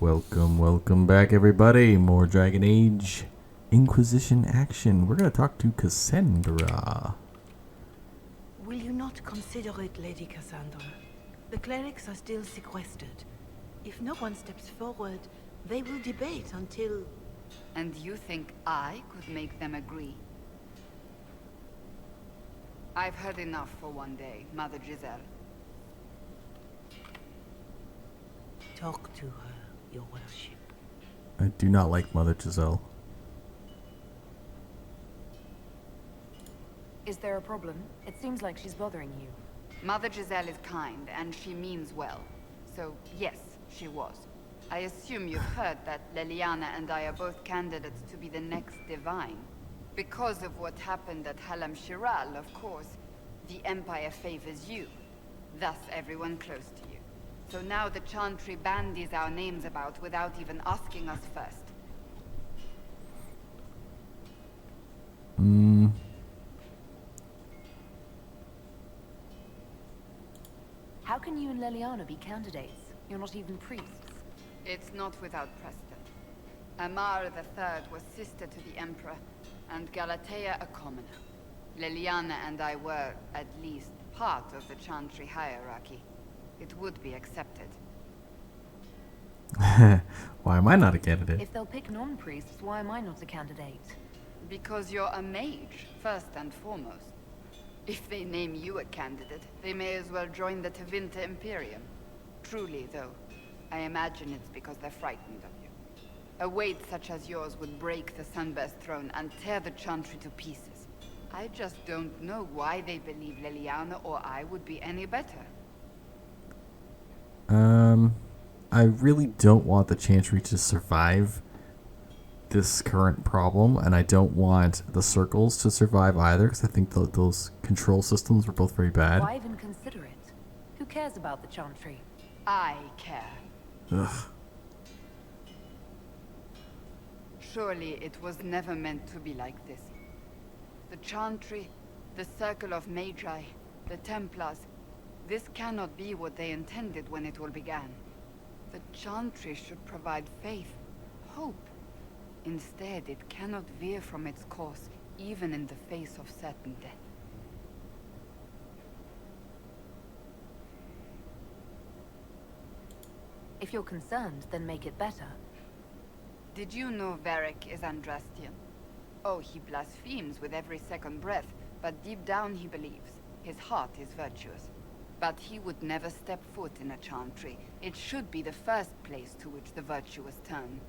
Welcome back, everybody. More Dragon Age Inquisition action. We're going to talk to Cassandra. Will you not consider it, Lady Cassandra? The clerics are still sequestered. If no one steps forward, they will debate until... And you think I could make them agree? I've heard enough for one day, Mother Giselle. Talk to her, your worship. I do not like Mother Giselle. Is there a problem? It seems like she's bothering you. Mother Giselle is kind, and she means well. So, yes, she was. I assume you've heard that Leliana and I are both candidates to be the next divine. Because of what happened at Halam Shiral, of course, the Empire favors you. Thus, everyone close to you. So now the Chantry bandies our names about without even asking us first. How can you and Leliana be candidates? You're not even priests. It's not without precedent. Amar III was sister to the Emperor, and Galatea a commoner. Leliana and I were, at least, part of the Chantry hierarchy. It would be accepted. Why am I not a candidate? If they'll pick non-priests, why am I not a candidate? Because you're a mage, first and foremost. If they name you a candidate, they may as well join the Tevinter Imperium. Truly, though, I imagine it's because they're frightened of you. A weight such as yours would break the Sunburst throne and tear the Chantry to pieces. I just don't know why they believe Leliana or I would be any better. I really don't want the Chantry to survive this current problem, and I don't want the circles to survive either, because I think those control systems were both very bad. Why even consider it? Who cares about the Chantry? I care. Ugh. Surely it was never meant to be like this. The Chantry, the Circle of Magi, the Templars, this cannot be what they intended when it all began. The Chantry should provide faith, hope. Instead, it cannot veer from its course, even in the face of certain death. If you're concerned, then make it better. Did you know Varric is Andrastian? Oh, he blasphemes with every second breath, but deep down he believes. His heart is virtuous. But he would never step foot in a Chantry. It should be the first place to which the virtuous turn.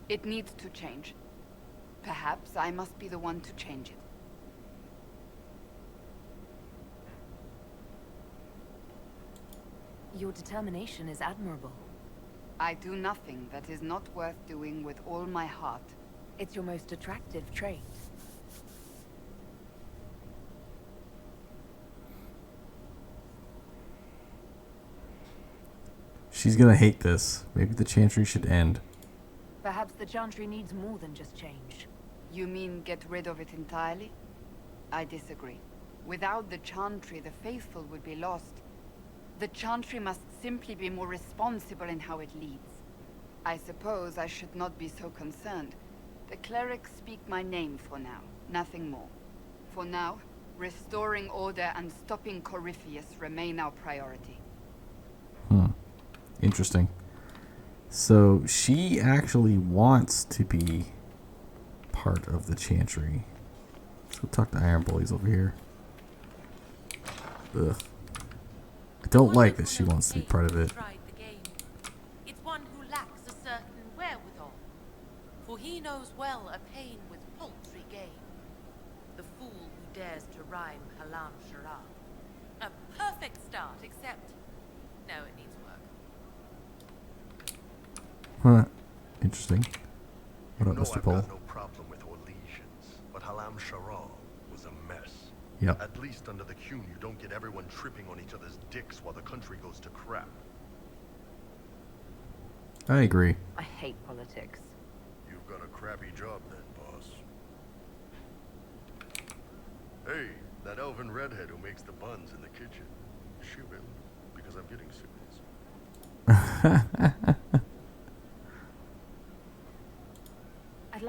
It needs to change. Perhaps I must be the one to change it. Your determination is admirable. I do nothing that is not worth doing with all my heart. It's your most attractive trait. She's gonna hate this. Maybe the Chantry should end. Perhaps the Chantry needs more than just change. You mean get rid of it entirely? I disagree. Without the Chantry, the faithful would be lost. The Chantry must simply be more responsible in how it leads. I suppose I should not be so concerned. The clerics speak my name for now, nothing more. For now, restoring order and stopping Corypheus remain our priority. Interesting. So she actually wants to be part of the Chantry. Let's go talk to Iron Bullies over here. Ugh. I don't like that she wants to be part of it. It's one who lacks a certain wherewithal, for he knows well a pain with paltry gain. The fool who dares to rhyme Halam Shara. A perfect start, except... no, it needs work. Huh. Interesting. What up, You know Mr. I've Pole? got no problem with Orlesians, but Halam Shara was a mess. Yep. At least under the Qun, you don't get everyone tripping on each other's dicks while the country goes to crap. I agree. I hate politics. You've got a crappy job then, boss. Hey, that elven redhead who makes the buns in the kitchen. Shoot him, because I'm getting serious.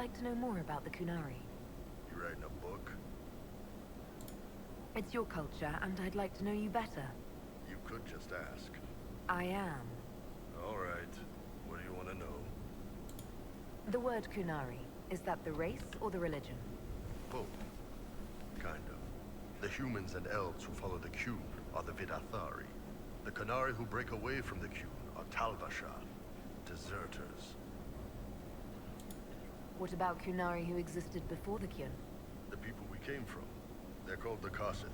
like to know more about the Kunari. You writing a book? It's your culture, and I'd like to know you better. You could just ask. I am. All right. What do you want to know? The word Kunari, is that the race or the religion? Both. Kind of. The humans and elves who follow the Qun are the Vidathari. The Kunari who break away from the Qun are Talvasha, deserters. What about Kunari who existed before the Qun? The people we came from. They're called the Kossith,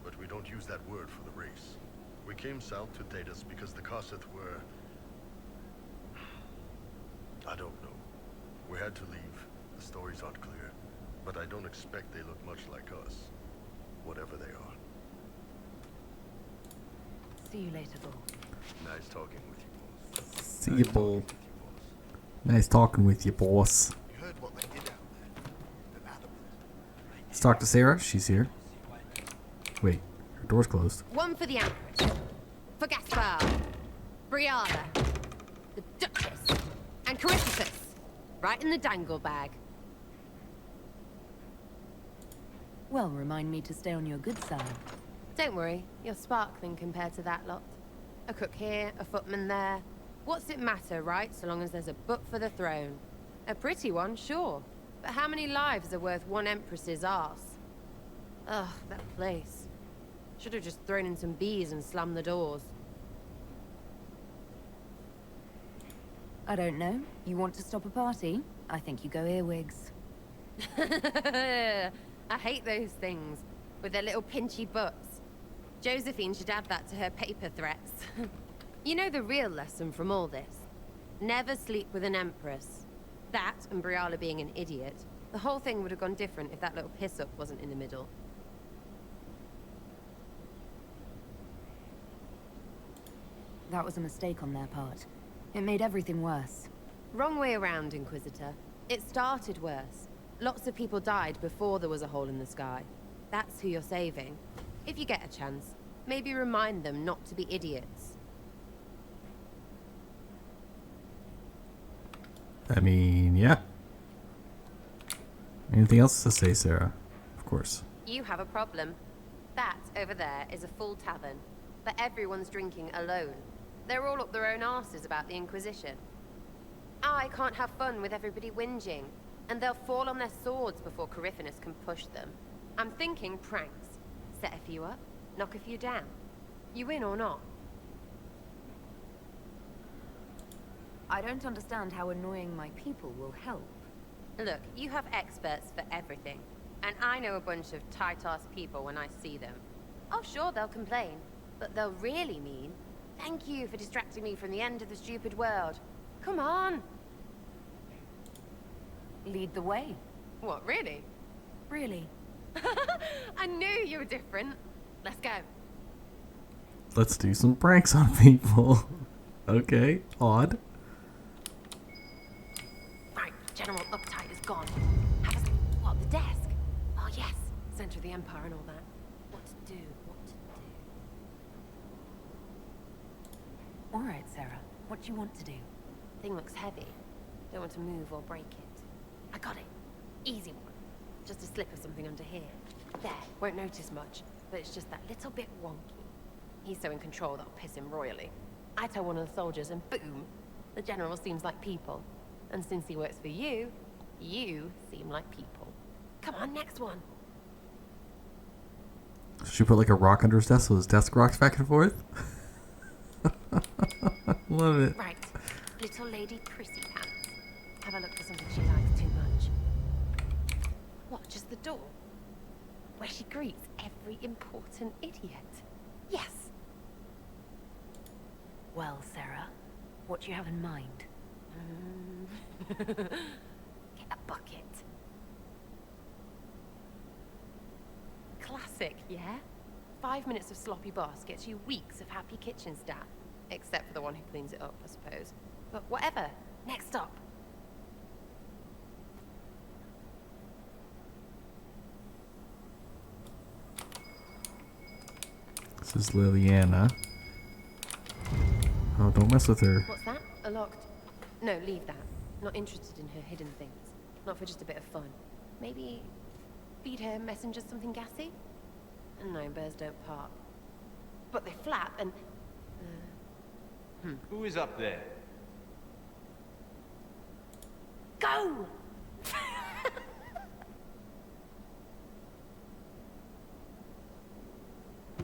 but we don't use that word for the race. We came south to Thedas because the Kossith were... I don't know. We had to leave. The stories aren't clear. But I don't expect they look much like us. Whatever they are. See you later, Bull. Nice talking with you, boss. See you, Bull. Nice talking with you, boss. You heard what they did out there. They're adamant. Let's talk to Sarah. She's here. Wait, her door's closed. One for the Empress. For Gaspar. Brianna. The Duchess. And Corypheus. Right in the dangle bag. Well, remind me to stay on your good side. Don't worry, you're sparkling compared to that lot. A cook here, a footman there. What's it matter, right, so long as there's a book for the throne? A pretty one, sure. But how many lives are worth one empress's arse? Ugh, that place. Should have just thrown in some bees and slammed the doors. I don't know. You want to stop a party? I think you go earwigs. I hate those things, with their little pinchy butts. Josephine should add that to her paper threats. You know the real lesson from all this? Never sleep with an empress. That, and Briala being an idiot. The whole thing would have gone different if that little piss-up wasn't in the middle. That was a mistake on their part. It made everything worse. Wrong way around, Inquisitor. It started worse. Lots of people died before there was a hole in the sky. That's who you're saving. If you get a chance, maybe remind them not to be idiots. I mean, yeah. Anything else to say, Sarah? Of course. You have a problem. That over there is a full tavern, but everyone's drinking alone. They're all up their own arses about the Inquisition. I can't have fun with everybody whinging, and they'll fall on their swords before Corypheus can push them. I'm thinking pranks. Set a few up, knock a few down. You win or not? I don't understand how annoying my people will help. Look, you have experts for everything, and I know a bunch of tight-ass people when I see them. Oh, sure, they'll complain, but they'll really mean, thank you for distracting me from the end of the stupid world. Come on! Lead the way. What, really? Really? I knew you were different. Let's go. Let's do some pranks on people. Okay, odd. Right, General Uptight is gone. Have us... What, the desk? Oh, yes. Center of the Empire and all that. What to do, what to do. All right, Sarah. What do you want to do? Thing looks heavy. Don't want to move or break it. I got it. Easy one. Just a slip of something under here. There, won't notice much, but it's just that little bit wonky. He's so in control that'll piss him royally. I tell one of the soldiers and boom, the general seems like people. And since he works for you, you seem like people. Come on, next one. Should you put like a rock under his desk so his desk rocks back and forth? Love it. Right, little lady prissy pants. Have a look for something she likes too much. What, just the door? Where she greets every important idiot. Yes. Well, Sarah, what do you have in mind? Get a bucket. Classic, yeah? 5 minutes of sloppy boss gets you weeks of happy kitchen staff. Except for the one who cleans it up, I suppose. But whatever. Next up. This is Liliana. Oh, don't mess with her. What's that? A locked... No, leave that. Not interested in her hidden things. Not for just a bit of fun. Maybe feed her messengers something gassy? No, bears don't park. But they flap and... Who is up there? Go!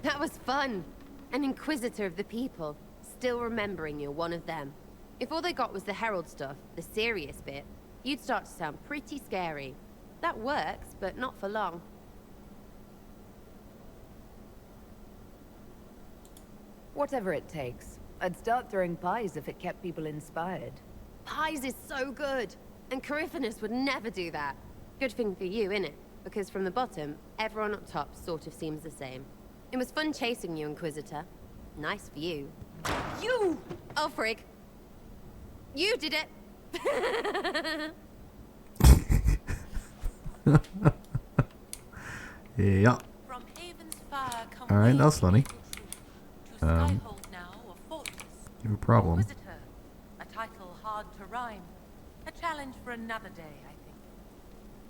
That was fun. An inquisitor of the people, still remembering you're one of them. If all they got was the herald stuff, the serious bit, you'd start to sound pretty scary. That works, but not for long. Whatever it takes. I'd start throwing pies if it kept people inspired. Pies is so good, and Coryphanus would never do that. Good thing for you, innit? Because from the bottom, everyone up top sort of seems the same. It was fun chasing you, Inquisitor. Nice for you. You! Oh, frig. You did it! Yeah. From Haven's Fire come Alright, that was funny. to Skyhold now, a fortress. You have a problem. Inquisitor, a title hard to rhyme. A challenge for another day, I think.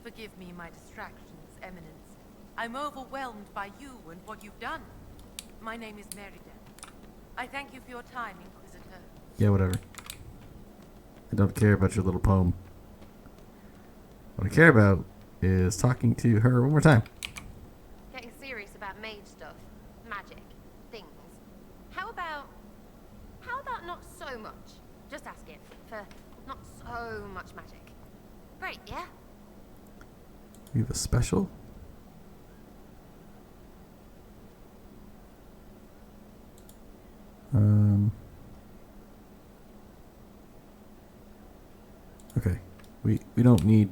Forgive me my distractions, Eminence. I'm overwhelmed by you and what you've done. My name is Merida. I thank you for your time, Inquisitor. Yeah, whatever. I don't care about your little poem. What I care about is talking to her one more time. Getting serious about mage stuff, magic, things. How about not so much? Just asking for not so much magic. Great, yeah? We have a special? Okay. We don't need...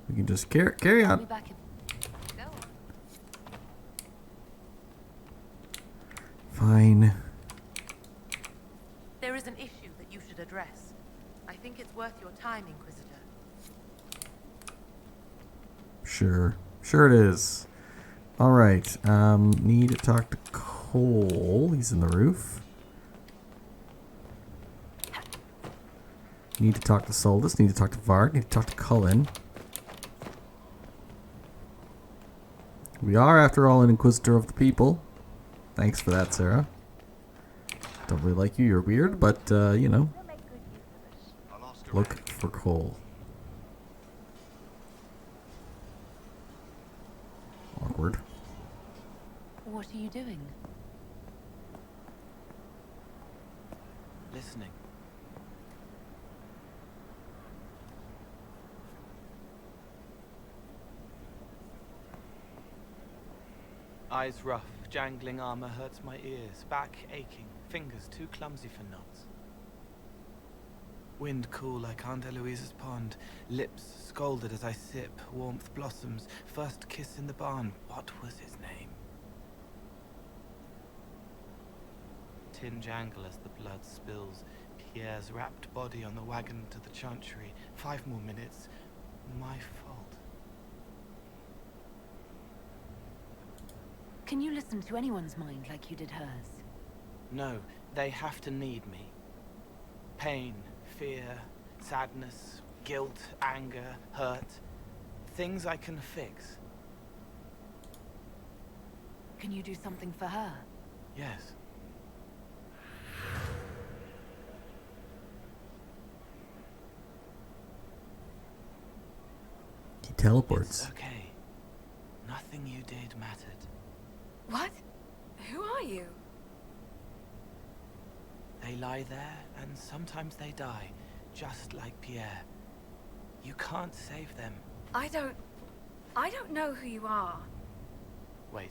We can just carry I'll on. be back in... Go on. Fine. There is an issue that you should address. I think it's worth your time, Inquisitor. Sure. Sure it is. Alright. Need to talk to Cole. He's in the roof. Need to talk to Soldis. Need to talk to Varg. Need to talk to Cullen. We are, after all, an Inquisitor of the people. Thanks for that, Sarah. Don't really like you. You're weird, but, you know. Look for Cole. Awkward. What are you doing? Listening. Eyes rough, jangling armor hurts my ears, back aching, fingers too clumsy for knots. Wind cool like Aunt Eloise's pond, lips scalded as I sip, warmth blossoms, first kiss in the barn, what was his name? Tin jangle as the blood spills, Pierre's wrapped body on the wagon to the chantry, 5 more minutes, my fault. Can you listen to anyone's mind like you did hers? No, they have to need me. Pain, fear, sadness, guilt, anger, hurt. Things I can fix. Can you do something for her? Yes. He teleports. It's okay. Nothing you did mattered. What? Who are you? They lie there, and sometimes they die, just like Pierre. You can't save them. I don't know who you are. Wait.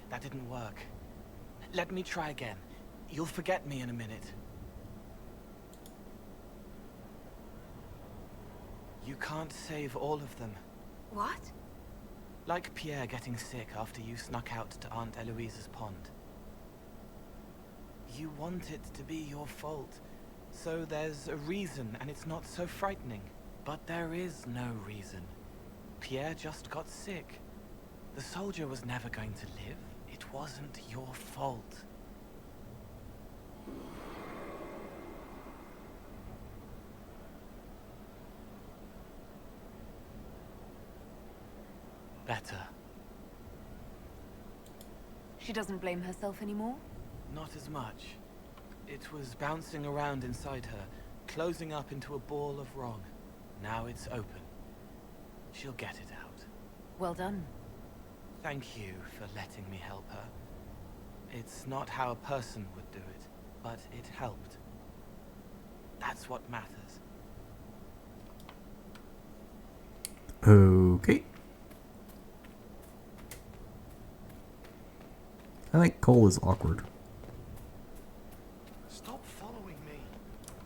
That didn't work. Let me try again. You'll forget me in a minute. You can't save all of them. What? Like Pierre getting sick after you snuck out to Aunt Eloise's pond. You want it to be your fault, so there's a reason and it's not so frightening. But there is no reason. Pierre just got sick. The soldier was never going to live. It wasn't your fault. Better. She doesn't blame herself anymore? Not as much. It was bouncing around inside her, closing up into a ball of wrong. Now it's open. She'll get it out. Well done. Thank you for letting me help her. It's not how a person would do it, but it helped. That's what matters. Okay. I think Cole is awkward. Stop following me.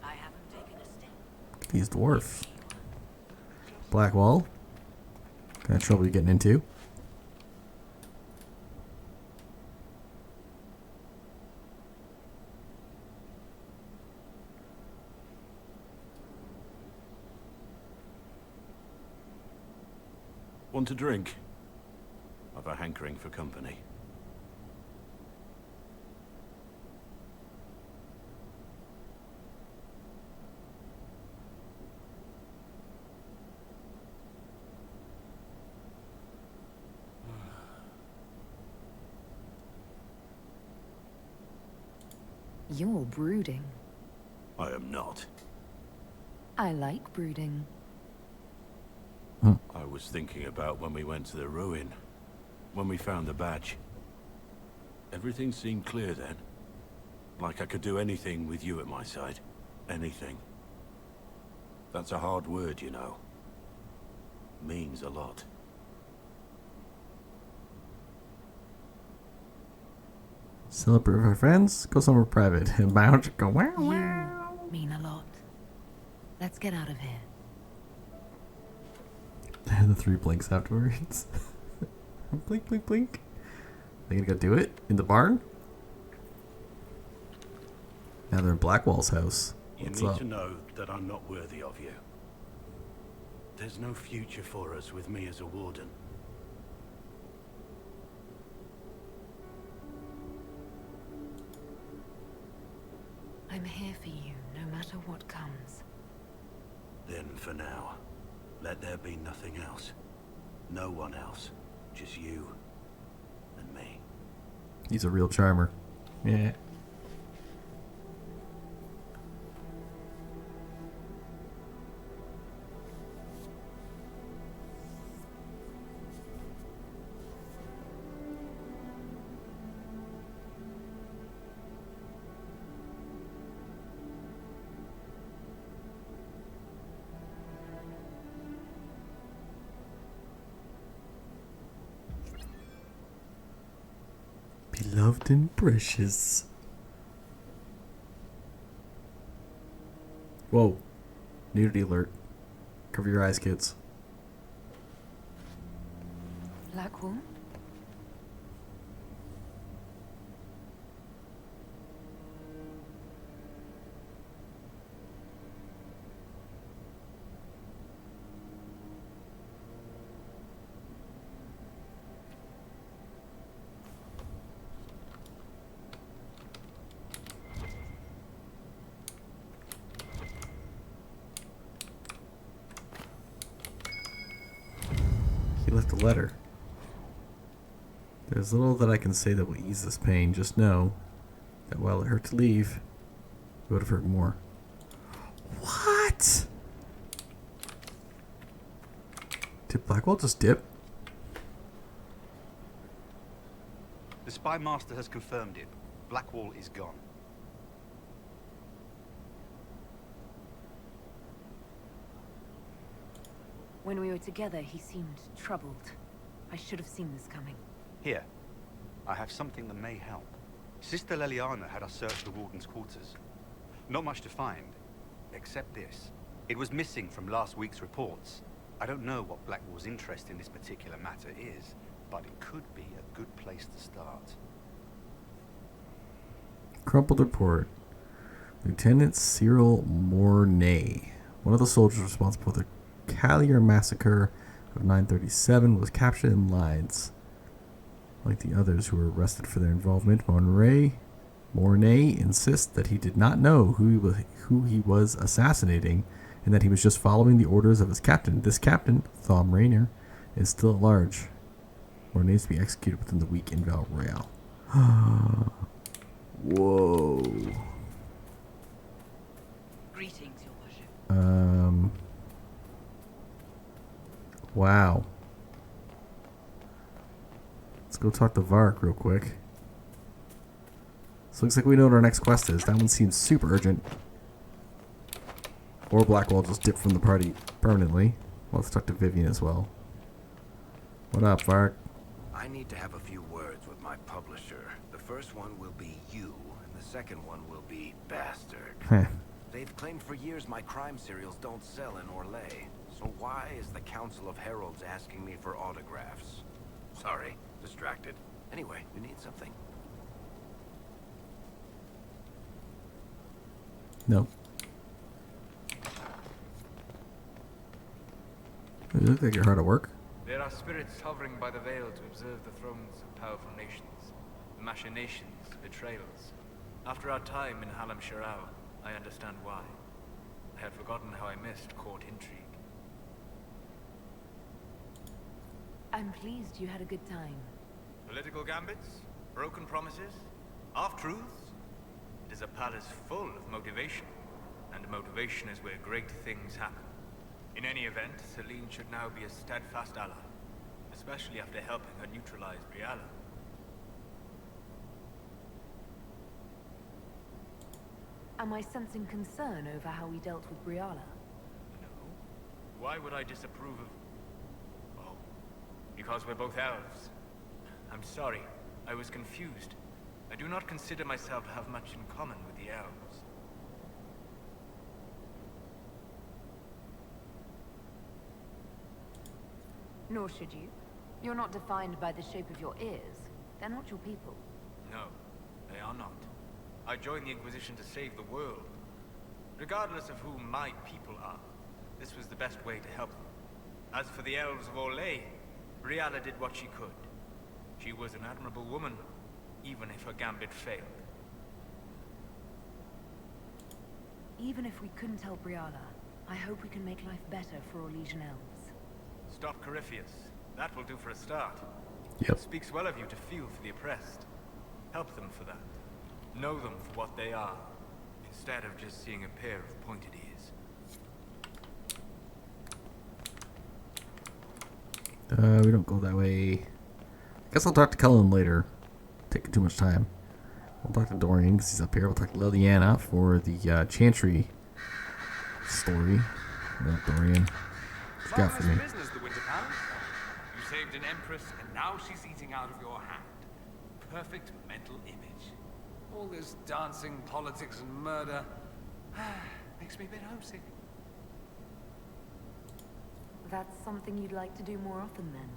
I haven't taken a step. These dwarfs. Blackwall. What kind of trouble you getting into? Want a drink? I've a hankering for company. You're brooding. I am not. I like brooding. I was thinking about when we went to the ruin. When we found the badge. Everything seemed clear then. Like I could do anything with you at my side. Anything. That's a hard word, you know. Means a lot. Celebrate with our friends. Go somewhere private. And bounce. Go wow wow. You mean a lot. Let's get out of here. And the 3 blinks afterwards. Blink, blink, blink. They gonna go do it in the barn? Now they're in Blackwall's house. You What's need up? to know that I'm not worthy of you. There's no future for us with me as a warden. I'm here for you, no matter what comes. Then for now, let there be nothing else. No one else. Just you and me. He's a real charmer. Yeah. Beloved and precious. Whoa. Nudity alert. Cover your eyes, kids. Blackwall? He left a letter. There's little that I can say that will ease this pain. Just know that while it hurt to leave, it would have hurt more. What? Did Blackwall just dip? The spy master has confirmed it. Blackwall is gone. When we were together, he seemed troubled. I should have seen this coming. Here, I have something that may help. Sister Leliana had us search the warden's quarters. Not much to find, except this. It was missing from last week's reports. I don't know what Blackwall's interest in this particular matter is, but it could be a good place to start. Crumpled report. Lieutenant Cyril Mornay, one of the soldiers responsible for the Callier massacre of 937, was captured in Lides. Like the others who were arrested for their involvement, Mornay insists that he did not know who he was assassinating, and that he was just following the orders of his captain. This captain, Thom Rainer, is still at large. or needs to be executed within the week in Val Royale. Whoa. Greetings, Your Worship. Wow. Let's go talk to Vark real quick. So looks like we know what our next quest is. That one seems super urgent. Or Blackwall just dipped from the party permanently. Let's talk to Vivian as well. What up, Vark? I need to have a few words with my publisher. The first one will be you, and the second one will be Bastard. They've claimed for years my crime serials don't sell in Orlais. So why is the Council of Heralds asking me for autographs? Sorry, distracted. Anyway, you need something? No. You look like you're hard at work. There are spirits hovering by the veil to observe the thrones of powerful nations, machinations, betrayals. After our time in Halam Shirao, I understand why. I had forgotten how I missed court intrigue. I'm pleased you had a good time. Political gambits, broken promises, half-truths. It is a palace full of motivation, and motivation is where great things happen. In any event, Celine should now be a steadfast ally, especially after helping her neutralize Briala. Am I sensing concern over how we dealt with Briala? No. Why would I disapprove of... Oh, because we're both elves. I'm sorry, I was confused. I do not consider myself to have much in common with the elves. Nor should you. You're not defined by the shape of your ears. They're not your people. No, they are not. I joined the Inquisition to save the world. Regardless of who my people are, this was the best way to help them. As for the elves of Orlais, Briala did what she could. She was an admirable woman, even if her gambit failed. Even if we couldn't help Briala, I hope we can make life better for Orlesian elves. Stop Corypheus. That will do for a start. Yep. It speaks well of you to feel for the oppressed. Help them for that. Know them for what they are, instead of just seeing a pair of pointed ears. We don't go that way. Guess I'll talk to Cullen later. Taking too much time. We'll talk to Dorian because he's up here. We'll talk to Liliana for the Chantry story. Dorian. What's got for me? Business, the Winter Palace. You saved an empress, and now she's eating out of your hand. Perfect mental image. All this dancing, politics, and murder makes me a bit homesick. That's something you'd like to do more often, then?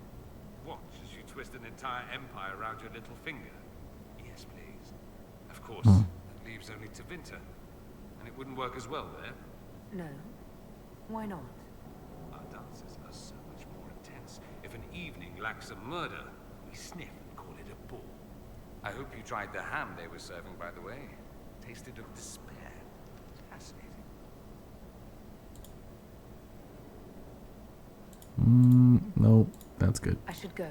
What, as you twist an entire empire around your little finger? Yes, please. Of course, that leaves only Tevinter. And it wouldn't work as well there. No. Why not? Our dances are so much more intense. If an evening lacks a murder, we sniff and call it a ball. I hope you tried the ham they were serving, by the way. Tasted of despair. Fascinating. No, that's good. I should go.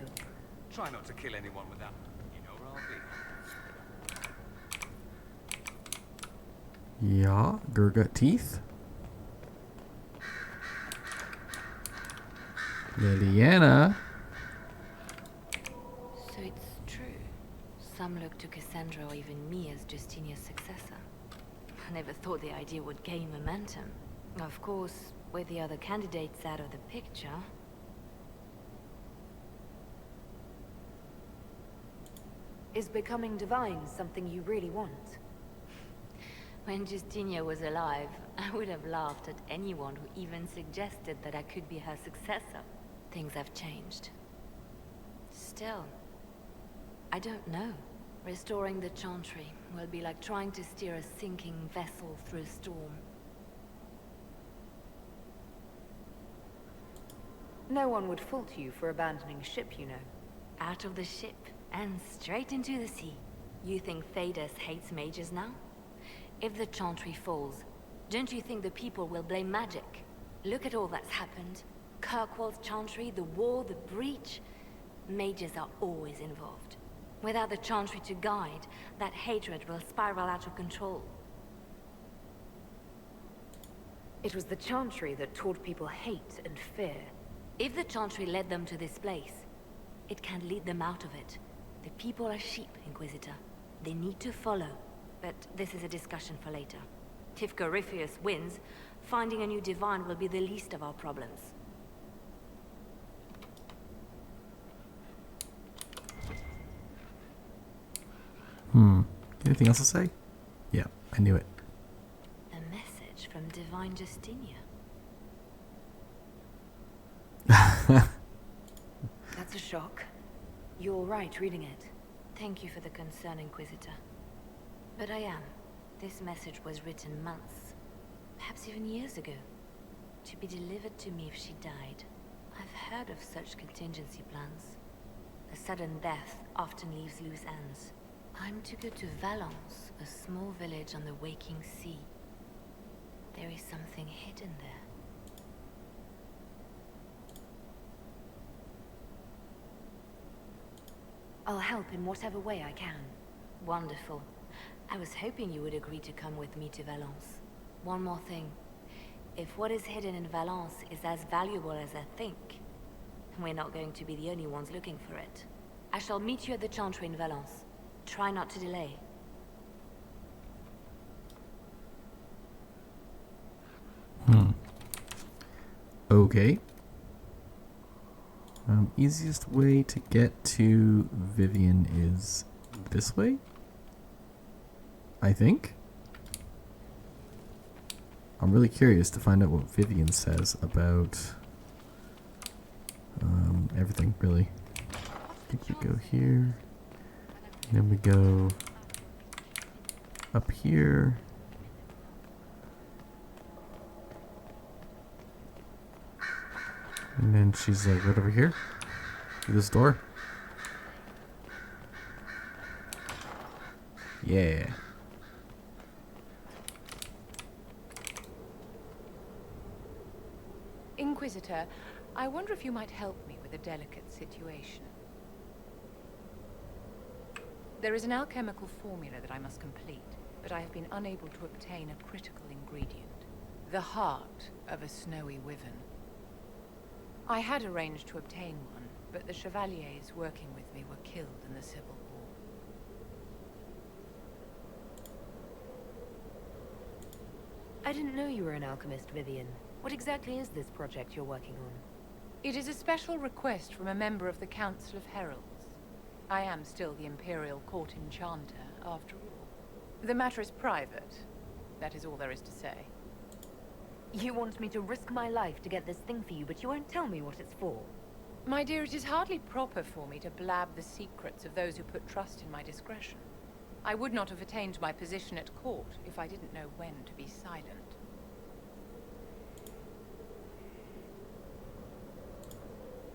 Try not to kill anyone with that. You know where I'll be. Yeah, Gurgut teeth. Liliana. So it's true. Some look to Cassandra or even me as Justinia's successor. I never thought the idea would gain momentum. Of course, with the other candidates out of the picture... Is becoming divine something you really want? When Justinia was alive, I would have laughed at anyone who even suggested that I could be her successor. Things have changed. Still, I don't know. Restoring the Chantry will be like trying to steer a sinking vessel through a storm. No one would fault you for abandoning ship, you know. Out of the ship, and straight into the sea. You think Thedas hates mages now? If the Chantry falls, don't you think the people will blame magic? Look at all that's happened. Kirkwall's Chantry, the war, the breach. Mages are always involved. Without the Chantry to guide, that hatred will spiral out of control. It was the Chantry that taught people hate and fear. If the Chantry led them to this place, it can lead them out of it. The people are sheep, Inquisitor. They need to follow. But this is a discussion for later. If Corypheus wins, finding a new divine will be the least of our problems. Anything else to say? Yeah, I knew it. A message from Divine Justinia. That's a shock. You're all right reading it. Thank you for the concern, Inquisitor. But I am. This message was written months, perhaps even years ago, to be delivered to me if she died. I've heard of such contingency plans. A sudden death often leaves loose ends. I'm to go to Valence, a small village on the waking sea. There is something hidden there. I'll help in whatever way I can. Wonderful. I was hoping you would agree to come with me to Valence. One more thing. If what is hidden in Valence is as valuable as I think, we're not going to be the only ones looking for it. I shall meet you at the Chantry in Valence. Try not to delay. Okay. Easiest way to get to Vivian is this way? I think. I'm really curious to find out what Vivian says about everything, really. I think we go here. And then we go up here. And then she's like right over here. Through this door. Yeah. Inquisitor, I wonder if you might help me with a delicate situation. There is an alchemical formula that I must complete, but I have been unable to obtain a critical ingredient. The heart of a snowy wyvern. I had arranged to obtain one, but the chevaliers working with me were killed in the Civil War. I didn't know you were an alchemist, Vivian. What exactly is this project you're working on? It is a special request from a member of the Council of Heralds. I am still the Imperial Court Enchanter, after all. The matter is private. That is all there is to say. You want me to risk my life to get this thing for you, but you won't tell me what it's for. My dear, it is hardly proper for me to blab the secrets of those who put trust in my discretion. I would not have attained my position at court if I didn't know when to be silent.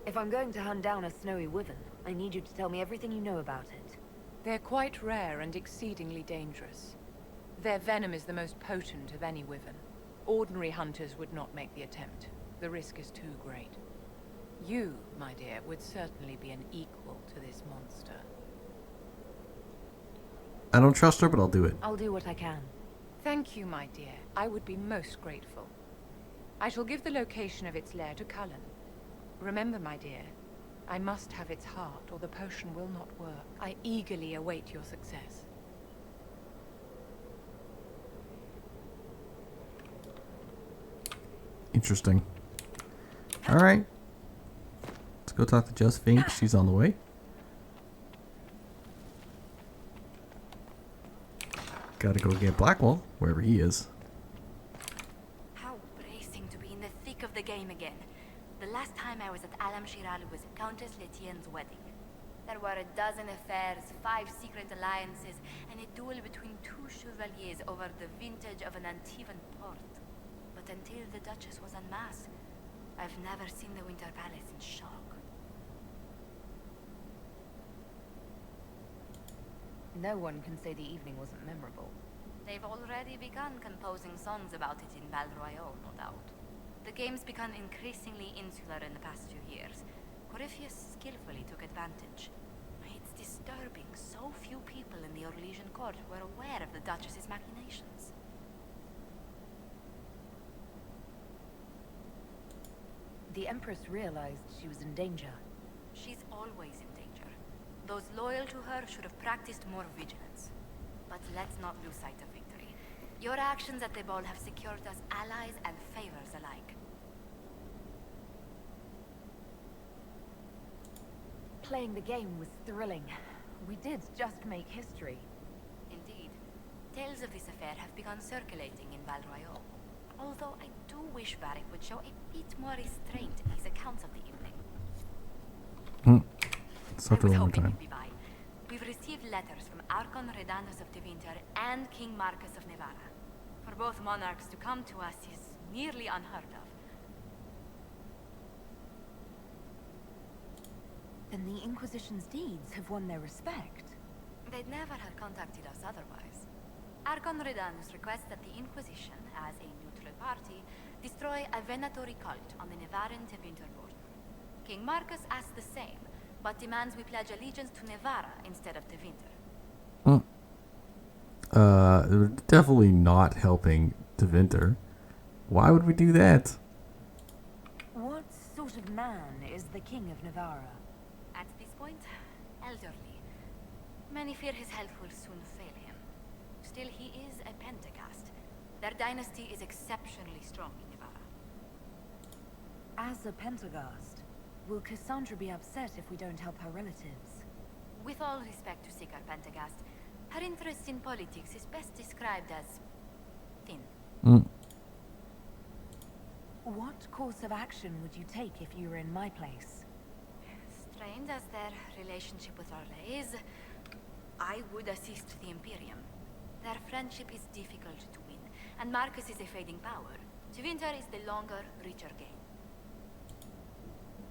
If I'm going to hunt down a snowy wyvern, I need you to tell me everything you know about it. They're quite rare and exceedingly dangerous. Their venom is the most potent of any wyvern. Ordinary hunters would not make the attempt. The risk is too great. You, my dear, would certainly be an equal to this monster. I don't trust her, but I'll do it. I'll do what I can. Thank you, my dear. I would be most grateful. I shall give the location of its lair to Cullen. Remember, my dear, I must have its heart, or the potion will not work. I eagerly await your success. Interesting. Alright. Let's go talk to Josephine. She's on the way. Gotta go get Blackwell, wherever he is. How bracing to be in the thick of the game again. The last time I was at Alam Shiral was at Countess Letienne's wedding. There were a dozen affairs, 5 secret alliances, and a duel between 2 chevaliers over the vintage of an Antivan port. But until the Duchess was unmasked, I've never seen the Winter Palace in shock. No one can say the evening wasn't memorable. They've already begun composing songs about it in Val Royale, no doubt. The game's become increasingly insular in the past few years. Corypheus skillfully took advantage. It's disturbing so few people in the Orlesian court were aware of the Duchess's machinations. The Empress realized she was in danger. She's always in danger. Those loyal to her should have practiced more vigilance. But let's not lose sight of victory. Your actions at the ball have secured us allies and favors alike. Playing the game was thrilling. We did just make history. Indeed. Tales of this affair have begun circulating in Val Royeaux. Although I do wish Varric would show a bit more restraint in his accounts of the evening. Start it one more time. We've received letters from Archon Redanus of Tevinter and King Marcus of Nevada. For both monarchs to come to us is nearly unheard of. Then the Inquisition's deeds have won their respect. They'd never have contacted us otherwise. Archon Redanus requests that the Inquisition, as a neutral party, destroy a Venatori cult on the Nevaran-Tevinter border. King Marcus asks the same, but demands we pledge allegiance to Nevara instead of Tevinter. Definitely not helping Tevinter. Why would we do that? What sort of man is the King of Nevara? At this point, elderly. Many fear his health will soon fail him. Still, he is a Pentecast. Their dynasty is exceptionally strong in Nevada. As a Pentagast, will Cassandra be upset if we don't help her relatives? With all respect to Sikar Pentagast, her interest in politics is best described as thin. What course of action would you take if you were in my place? Strained as their relationship with Orlais is, I would assist the Imperium. Their friendship is difficult to win, and Marcus is a fading power. Tevinter is the longer, richer game.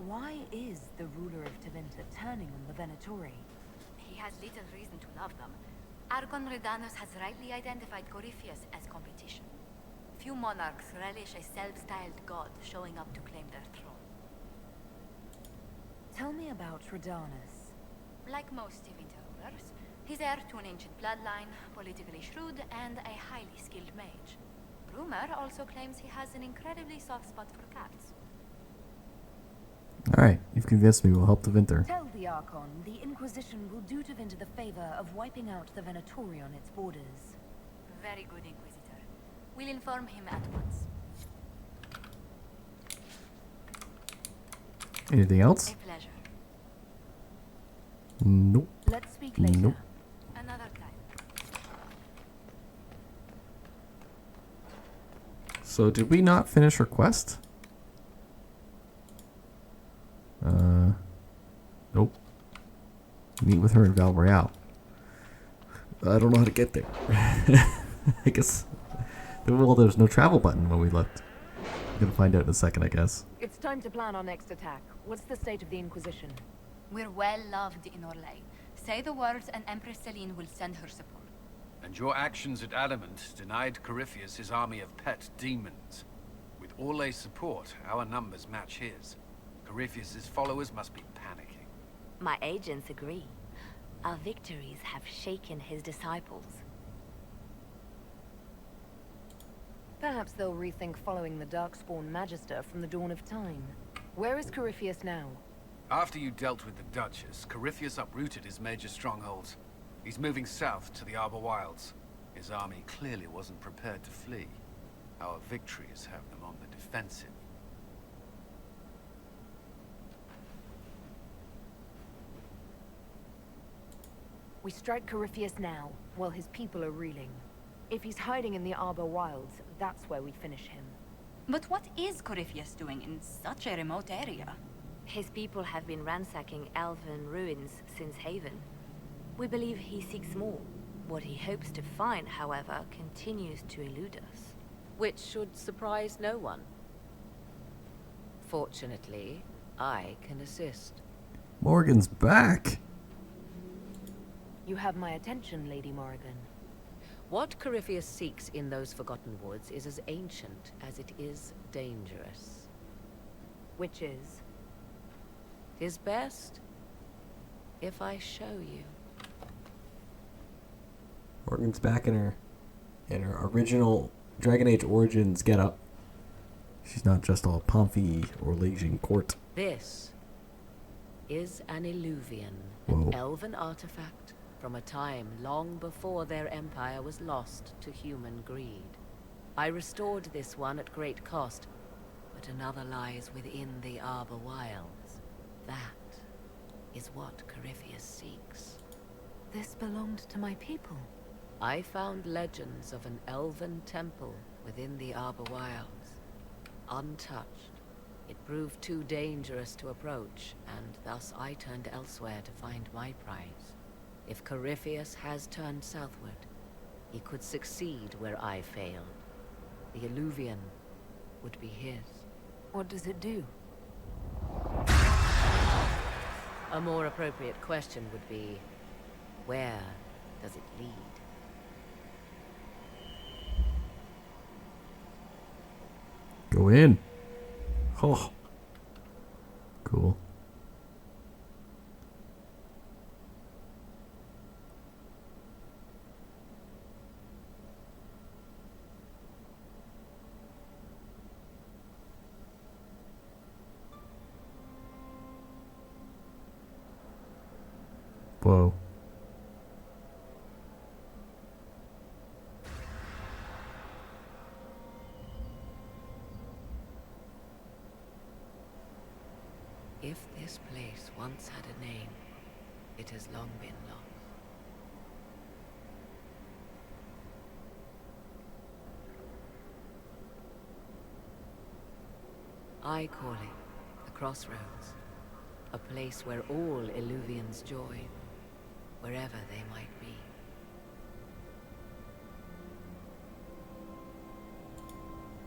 Why is the ruler of Tevinter turning on the Venatori? He has little reason to love them. Archon Redanus has rightly identified Corypheus as competition. Few monarchs relish a self-styled god showing up to claim their throne. Tell me about Redanus. Like most Tevinter rulers, he's heir to an ancient bloodline, politically shrewd, and a highly skilled mage. Rumor also claims he has an incredibly soft spot for cats. Alright, you've convinced me. We'll help Tevinter. Tell the Archon the Inquisition will do Tevinter the favor of wiping out the Venatori on its borders. Very good, Inquisitor. We'll inform him at once. Anything else? A pleasure. Nope. Let's speak later. Nope. Another time. So did we not finish her quest? Nope. Meet with her in Val Royeaux. I don't know how to get there. I guess. Well, there's no travel button when we left. We're gonna find out in a second, I guess. It's time to plan our next attack. What's the state of the Inquisition? We're well loved in Orlais. Say the words and Empress Celine will send her support. And your actions at Adamant denied Corypheus his army of pet demons. With Orlais' support, our numbers match his. Corypheus' followers must be panicking. My agents agree. Our victories have shaken his disciples. Perhaps they'll rethink following the Darkspawn Magister from the dawn of time. Where is Corypheus now? After you dealt with the Duchess, Corypheus uprooted his major strongholds. He's moving south to the Arbor Wilds. His army clearly wasn't prepared to flee. Our victories have them on the defensive. We strike Corypheus now, while his people are reeling. If he's hiding in the Arbor Wilds, that's where we finish him. But what is Corypheus doing in such a remote area? His people have been ransacking elven ruins since Haven. We believe he seeks more. What he hopes to find, however, continues to elude us. Which should surprise no one. Fortunately, I can assist. Morgan's back! You have my attention, Lady Morrigan. What Corypheus seeks in those Forgotten Woods is as ancient as it is dangerous. Which is? 'Tis best if I show you. Morgan's back in her original Dragon Age Origins getup. She's not just all Pomfey or Legion court. This is an Illuvian, Whoa. an elven artifact from a time long before their empire was lost to human greed. I restored this one at great cost, but another lies within the Arbor Wilds. That is what Corypheus seeks. This belonged to my people. I found legends of an elven temple within the Arbor Wilds. Untouched. It proved too dangerous to approach, and thus I turned elsewhere to find my prize. If Corypheus has turned southward, he could succeed where I failed. The Illuvian would be his. What does it do? A more appropriate question would be, where does it lead? Go in. Oh. Cool. Whoa. If this place once had a name, it has long been lost. I call it the Crossroads, a place where all Illuvians join, wherever they might be.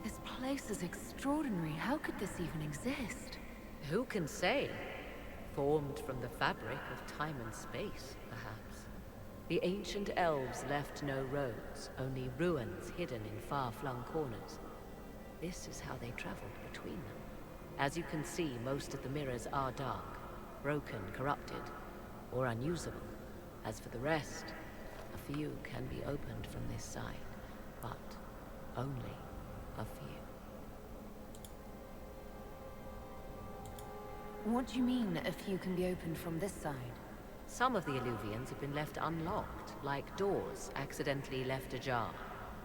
This place is extraordinary. How could this even exist? Who can say? Formed from the fabric of time and space, perhaps. The ancient elves left no roads, only ruins hidden in far-flung corners. This is how they traveled between them. As you can see, most of the mirrors are dark, broken, corrupted, or unusable. As for the rest, a few can be opened from this side, but only a few. What do you mean, a few can be opened from this side? Some of the Illuvians have been left unlocked, like doors accidentally left ajar.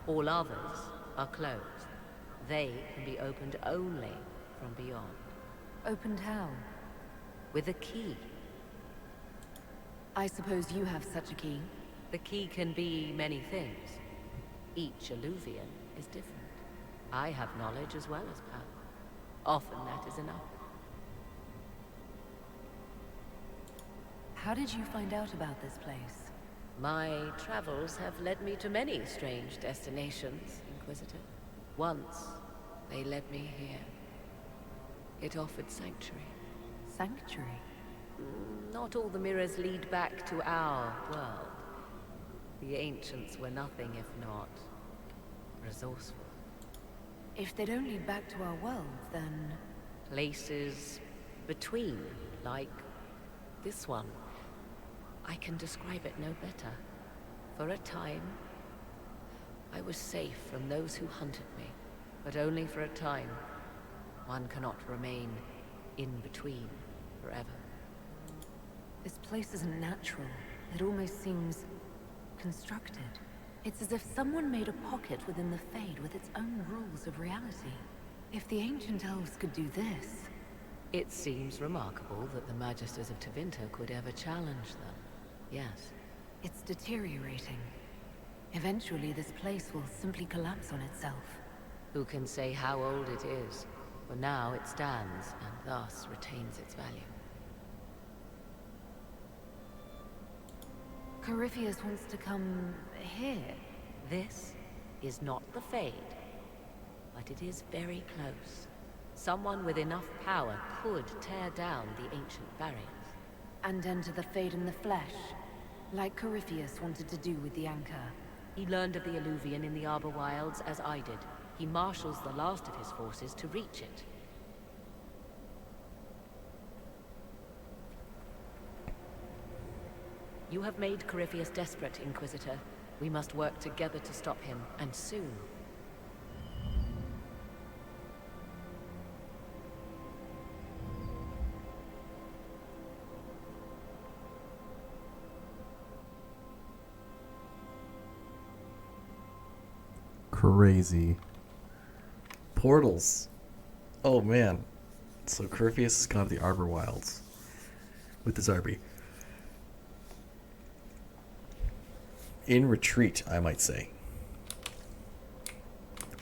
All others are closed. They can be opened only from beyond. Opened how? With a key. I suppose you have such a key. The key can be many things. Each Illuvian is different. I have knowledge as well as power. Often that is enough. How did you find out about this place? My travels have led me to many strange destinations, Inquisitor. Once, they led me here. It offered sanctuary. Sanctuary? Not all the mirrors lead back to our world. The ancients were nothing if not resourceful. If they don't lead back to our world, then... Places between, like this one. I can describe it no better. For a time, I was safe from those who hunted me, but only for a time. One cannot remain in between forever. This place isn't natural. It almost seems constructed. It's as if someone made a pocket within the Fade with its own rules of reality. If the ancient elves could do this... It seems remarkable that the Magisters of Tevinter could ever challenge them. Yes. It's deteriorating. Eventually, this place will simply collapse on itself. Who can say how old it is? For now it stands, and thus retains its value. Corypheus wants to come here. This is not the Fade, but it is very close. Someone with enough power could tear down the ancient barriers. And enter the Fade in the flesh, like Corypheus wanted to do with the Anchor. He learned of the Illuvian in the Arbor Wilds as I did. He marshals the last of his forces to reach it. You have made Corypheus desperate, Inquisitor. We must work together to stop him, and soon. Crazy. Portals. Oh man. So Corypheus has gone to the Arbor Wilds with his Arby. In retreat, I might say.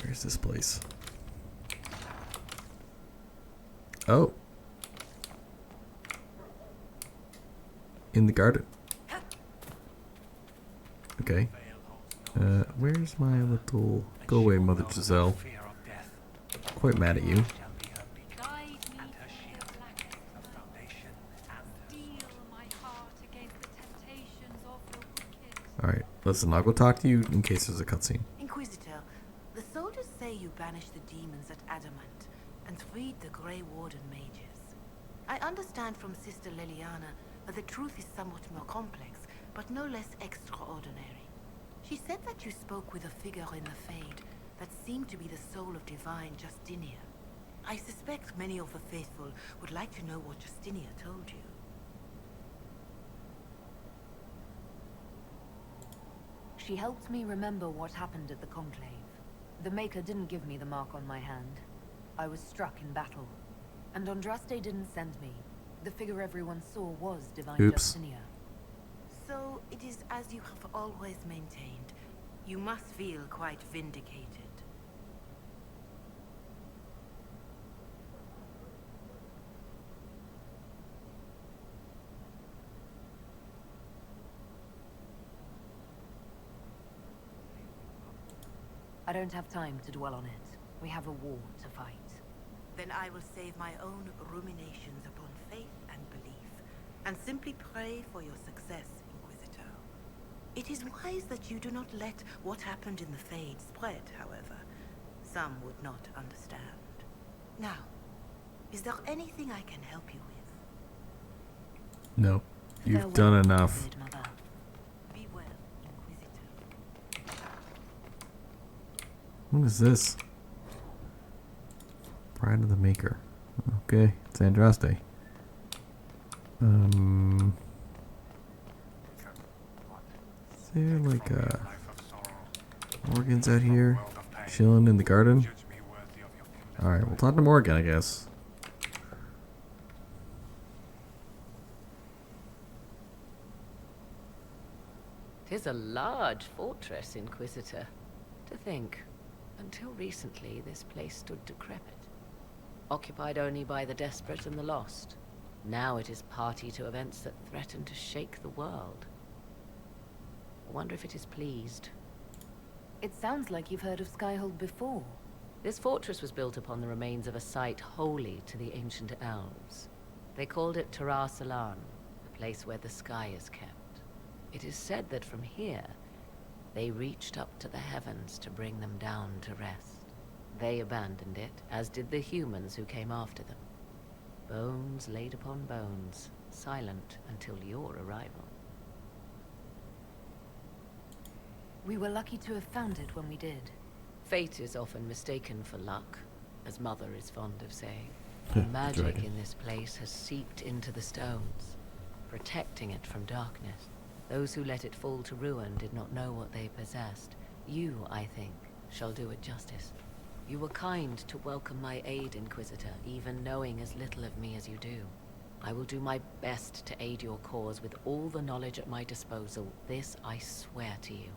Where's this place? Oh. In the garden. Okay. Where's my little... Go away, Mother Giselle. Quite mad at you. Alright, listen, I'll go talk to you in case there's a cutscene. Inquisitor, the soldiers say you banished the demons at Adamant and freed the Grey Warden mages. I understand from Sister Leliana that the truth is somewhat more complex, but no less extraordinary. She said that you spoke with a figure in the Fade that seemed to be the soul of divine Justinia. I suspect many of the faithful would like to know what Justinia told you. She helped me remember what happened at the Conclave. The Maker didn't give me the mark on my hand. I was struck in battle. And Andraste didn't send me. The figure everyone saw was divine Justinia. So it is as you have always maintained. You must feel quite vindicated. I don't have time to dwell on it. We have a war to fight. Then I will save my own ruminations upon faith and belief, and simply pray for your success, Inquisitor. It is wise that you do not let what happened in the Fade spread, however. Some would not understand. Now, is there anything I can help you with? No. You've done enough. Be well, Inquisitor. What is this? Bride of the Maker. Okay, it's Andraste. Is there like Morgan's out here chilling in the garden? Alright, we'll talk to Morgan, I guess. Tis a large fortress, Inquisitor. To think, until recently this place stood decrepit. Occupied only by the desperate and the lost. Now it is party to events that threaten to shake the world. I wonder if it is pleased. It sounds like you've heard of Skyhold before. This fortress was built upon the remains of a site holy to the ancient elves. They called it Tarar Salan, the place where the sky is kept. It is said that from here, they reached up to the heavens to bring them down to rest. They abandoned it, as did the humans who came after them. Bones laid upon bones, silent until your arrival. We were lucky to have found it when we did. Fate is often mistaken for luck, as Mother is fond of saying. The magic in this place has seeped into the stones, protecting it from darkness. Those who let it fall to ruin did not know what they possessed. You, I think, shall do it justice. You were kind to welcome my aid, Inquisitor, even knowing as little of me as you do. I will do my best to aid your cause with all the knowledge at my disposal. This I swear to you.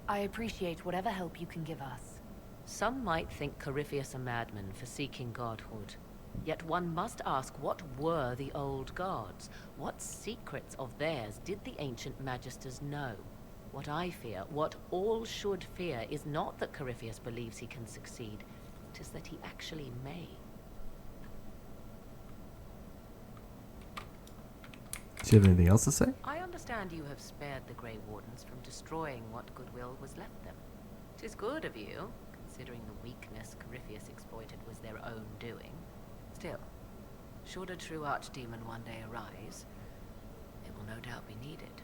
I appreciate whatever help you can give us. Some might think Corypheus a madman for seeking godhood. Yet one must ask, what were the old gods? What secrets of theirs did the ancient magisters know? What I fear, what all should fear, is not that Corypheus believes he can succeed. It is that he actually may. Do you have anything else to say? I understand you have spared the Grey Wardens from destroying what goodwill was left them. 'Tis good of you, considering the weakness Corypheus exploited was their own doing. Still, should a true archdemon one day arise, will no doubt be needed.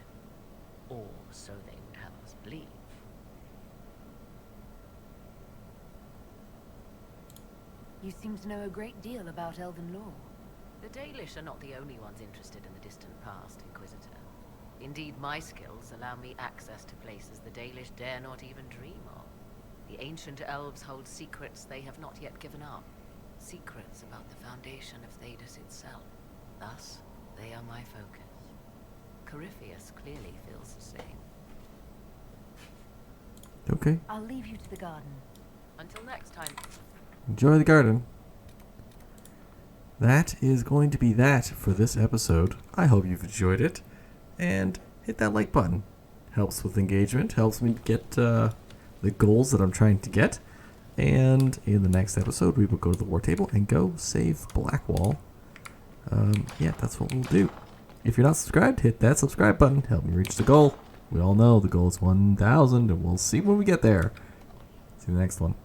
Or so they would have us believe. You seem to know a great deal about elven lore. The Dalish are not the only ones interested in the distant past, Inquisitor. Indeed, my skills allow me access to places the Dalish dare not even dream of. The ancient elves hold secrets they have not yet given up. Secrets about the foundation of Thedas itself. Thus, they are my focus. Corypheus clearly feels the same. Okay. I'll leave you to the garden. Until next time. Enjoy the garden. That is going to be that for this episode. I hope you've enjoyed it. And hit that like button. Helps with engagement. Helps me get the goals that I'm trying to get. And in the next episode, we will go to the war table and go save Blackwall. Yeah, that's what we'll do. If you're not subscribed, hit that subscribe button. Help me reach the goal. We all know the goal is 1,000, and we'll see when we get there. See you in the next one.